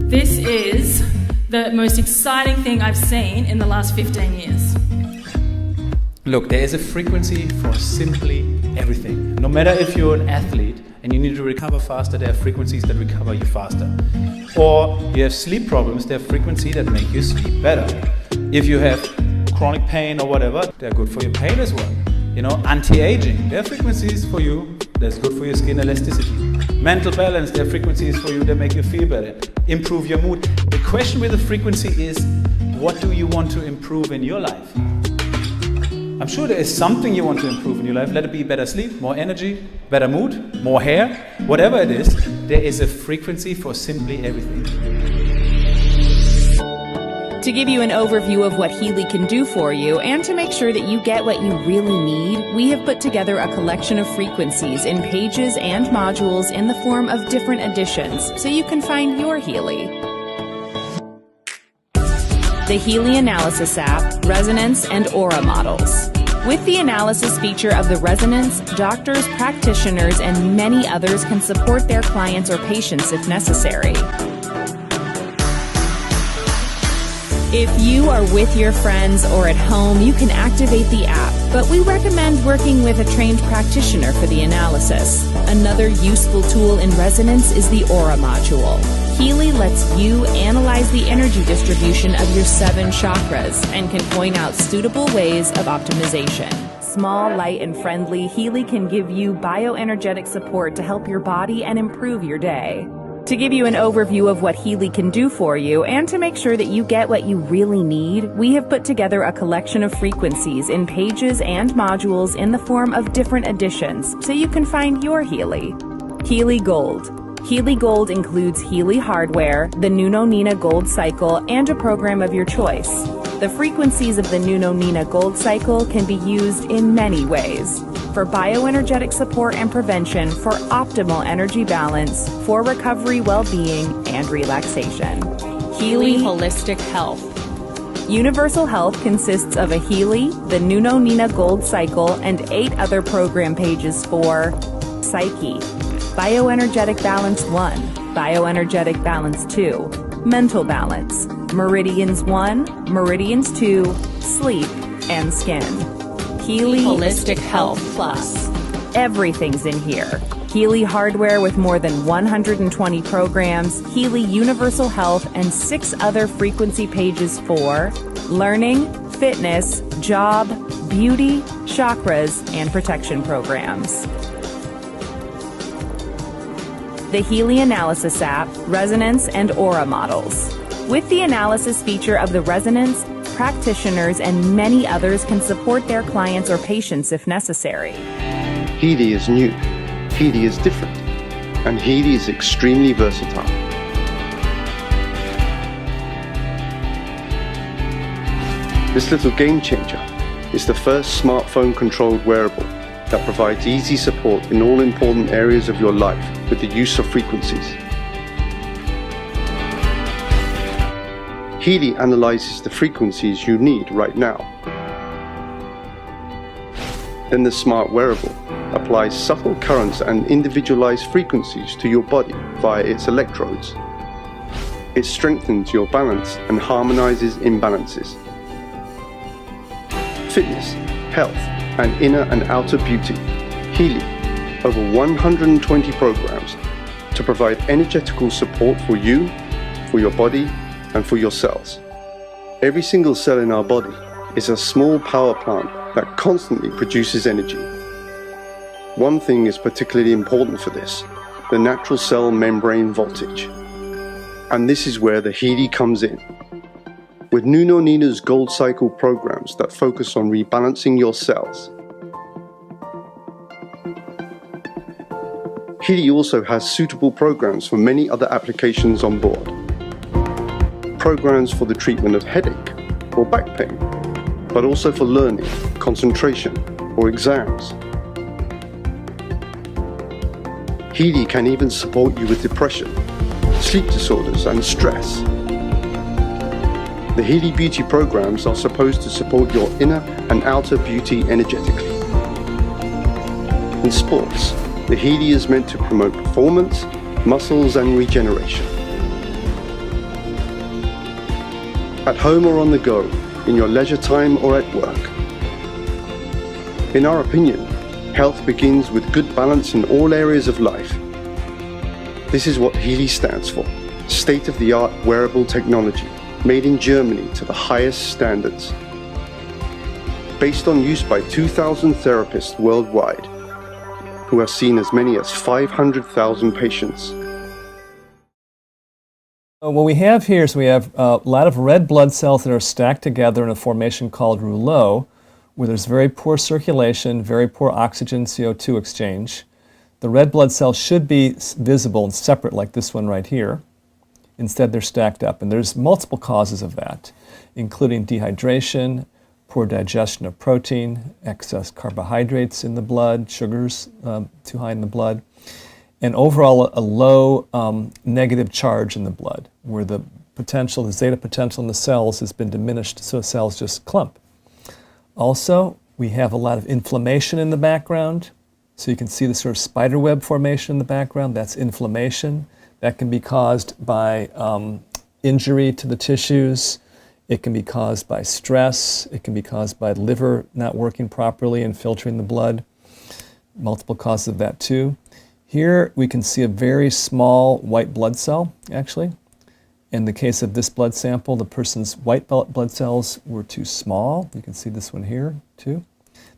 This is the most exciting thing I've seen in the last 15 years. Look, there is a frequency for simply everything. No matter if you're an athlete and you need to recover faster, there are frequencies that recover you faster. Or you have sleep problems, there are frequencies that make you sleep better. If you have chronic pain or whatever, they're good for your pain as well. You know, anti-aging, there are frequencies for you that's good for your skin elasticity. Mental balance, there are frequencies for you that make you feel better. Improve your mood. The question with the frequency is, what do you want to improve in your life? I'm sure there is something you want to improve in your life. Let it be better sleep, more energy, better mood, more hair, whatever it is. There is a frequency for simply everything. To give you an overview of what Healy can do for you and to make sure that you get what you really need, we have put together a collection of frequencies in pages and modules in the form of different editions so you can find your Healy. The Healy Analysis app, Resonance and Aura Models. With the analysis feature of the resonance, doctors, practitioners, and many others can support their clients or patients if necessary. If you are with your friends or at home, you can activate the app, but we recommend working with a trained practitioner for the analysis. Another useful tool in resonance is the Aura module. Healy lets you analyze the energy distribution of your 7 chakras and can point out suitable ways of optimization. Small, light, and friendly, Healy can give you bioenergetic support to help your body and improve your day. To give you an overview of what Healy can do for you and to make sure that you get what you really need, we have put together a collection of frequencies in pages and modules in the form of different editions so you can find your Healy. Healy Gold. Healy Gold includes Healy hardware, the Nuno Nina Gold Cycle, and a program of your choice. The frequencies of the Nuno Nina Gold Cycle can be used in many ways. For bioenergetic support and prevention, for optimal energy balance, for recovery, well-being, and relaxation. Healy Holistic Health. Universal Health consists of a Healy, the Nuno Nina Gold Cycle, and 8 other program pages for Psyche, Bioenergetic Balance 1, Bioenergetic Balance 2, Mental Balance, Meridians 1, Meridians 2, Sleep, and Skin. Healy Holistic Health Plus. Everything's in here. Healy hardware with more than 120 programs, Healy Universal Health, and 6 other frequency pages for learning, fitness, job, beauty, chakras, and protection programs. The Healy Analysis app, Resonance and Aura Models. With the analysis feature of the resonance, practitioners and many others can support their clients or patients if necessary. Healy is new, Healy is different, and Healy is extremely versatile. This little game changer is the first smartphone-controlled wearable that provides easy support in all important areas of your life with the use of frequencies. Healy analyzes the frequencies you need right now. Then the smart wearable applies subtle currents and individualized frequencies to your body via its electrodes. It strengthens your balance and harmonizes imbalances. Fitness, health, and inner and outer beauty. Healy, over 120 programs to provide energetical support for you, for your body, and for your cells. Every single cell in our body is a small power plant that constantly produces energy. One thing is particularly important for this, the natural cell membrane voltage. And this is where the Healy comes in. With Nuno Nina's Gold Cycle programs that focus on rebalancing your cells. Healy also has suitable programs for many other applications on board. Programs for the treatment of headache or back pain, but also for learning, concentration, or exams. Healy can even support you with depression, sleep disorders, and stress. The Healy Beauty programs are supposed to support your inner and outer beauty energetically. In sports, the Healy is meant to promote performance, muscles, and regeneration. at home or on the go, in your leisure time or at work. In our opinion, health begins with good balance in all areas of life. This is what Healy stands for, state-of-the-art wearable technology, made in Germany to the highest standards. Based on use by 2,000 therapists worldwide, who have seen as many as 500,000 patients. What we have here is we have a lot of red blood cells that are stacked together in a formation called rouleau, where there's very poor circulation, very poor oxygen CO2 exchange. The red blood cells should be visible and separate like this one right here. Instead, they're stacked up, and there's multiple causes of that, including dehydration, poor digestion of protein, excess carbohydrates in the blood, sugars too high in the blood, and overall a low negative charge in the blood, where the potential, the zeta potential in the cells has been diminished, so cells just clump. Also, we have a lot of inflammation in the background. So you can see the sort of spider web formation in the background. That's inflammation. That can be caused by injury to the tissues. It can be caused by stress. It can be caused by liver not working properly and filtering the blood. Multiple causes of that too. Here we can see a very small white blood cell, actually. In the case of this blood sample, the person's white blood cells were too small. You can see this one here too.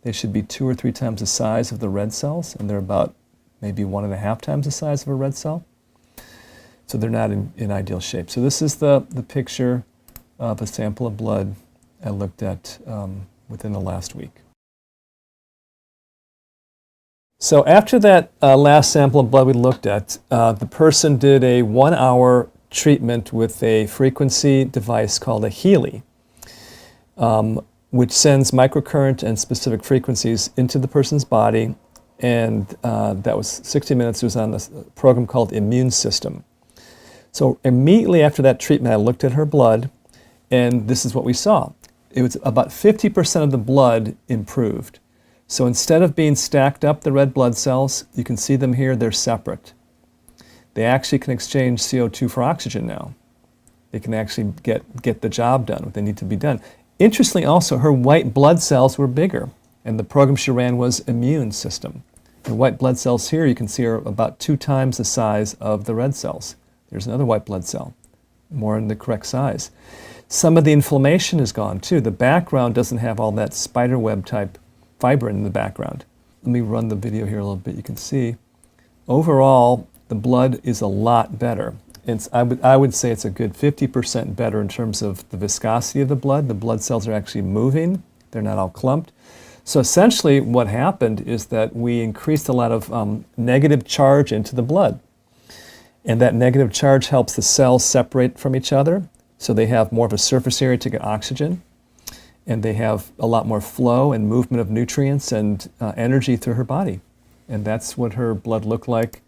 They should be 2 or 3 times the size of the red cells, and they're about maybe 1.5 times the size of a red cell. So they're not in ideal shape. So this is the picture of a sample of blood I looked at within the last week. So after that last sample of blood we looked at, the person did a 1-hour treatment with a frequency device called a Healy, which sends microcurrent and specific frequencies into the person's body, and that was 60 minutes. It was on this program called Immune System. So immediately after that treatment, I looked at her blood, and this is what we saw. It was about 50% of the blood improved. So instead of being stacked up, the red blood cells, you can see them here, they're separate. They actually can exchange CO2 for oxygen now. They can actually get the job done, what they need to be done. Interestingly also, her white blood cells were bigger, and the program she ran was Immune System. The white blood cells here, you can see, are about 2 times the size of the red cells. There's another white blood cell, more in the correct size. Some of the inflammation is gone too. The background doesn't have all that spider web type fibrin in the background. Let me run the video here a little bit. You can see, overall, the blood is a lot better. I would say it's a good 50% better in terms of the viscosity of the blood. The blood cells are actually moving. They're not all clumped. So essentially what happened is that we increased a lot of negative charge into the blood. And that negative charge helps the cells separate from each other. So they have more of a surface area to get oxygen. And they have a lot more flow and movement of nutrients and energy through her body. And that's what her blood looked like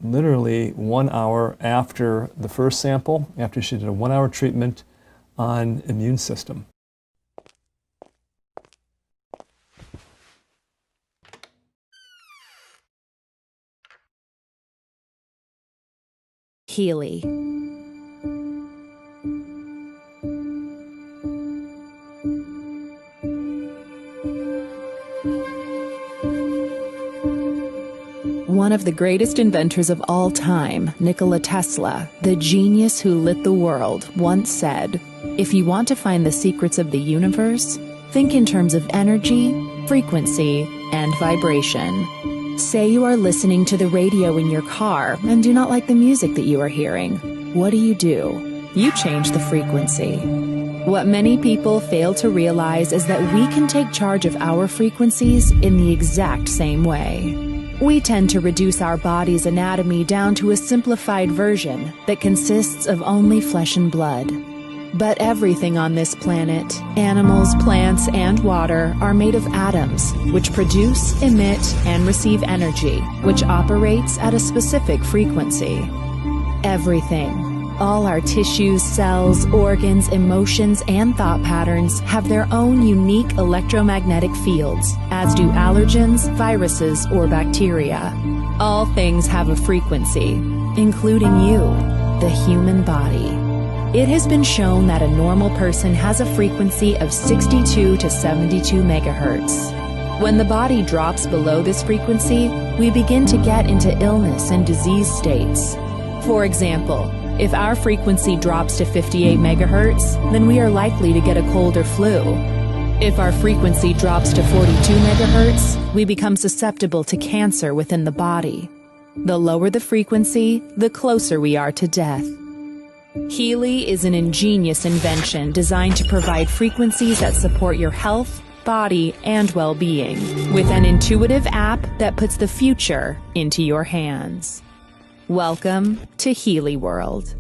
literally 1 hour after the first sample, after she did a 1-hour treatment on Immune System. Healy. One of the greatest inventors of all time, Nikola Tesla, the genius who lit the world, once said, "If you want to find the secrets of the universe, think in terms of energy, frequency, and vibration." Say you are listening to the radio in your car and do not like the music that you are hearing. What do? You change the frequency. What many people fail to realize is that we can take charge of our frequencies in the exact same way. We tend to reduce our body's anatomy down to a simplified version that consists of only flesh and blood. But everything on this planet, animals, plants, and water, are made of atoms, which produce, emit, and receive energy, which operates at a specific frequency. Everything. All our tissues, cells, organs, emotions, and thought patterns have their own unique electromagnetic fields, as do allergens, viruses, or bacteria. All things have a frequency, including you, the human body. It has been shown that a normal person has a frequency of 62 to 72 megahertz. When the body drops below this frequency, we begin to get into illness and disease states. For example, if our frequency drops to 58 megahertz, then we are likely to get a cold or flu. If our frequency drops to 42 megahertz, we become susceptible to cancer within the body. The lower the frequency, the closer we are to death. Healy is an ingenious invention designed to provide frequencies that support your health, body, and well-being, with an intuitive app that puts the future into your hands. Welcome to Healy World.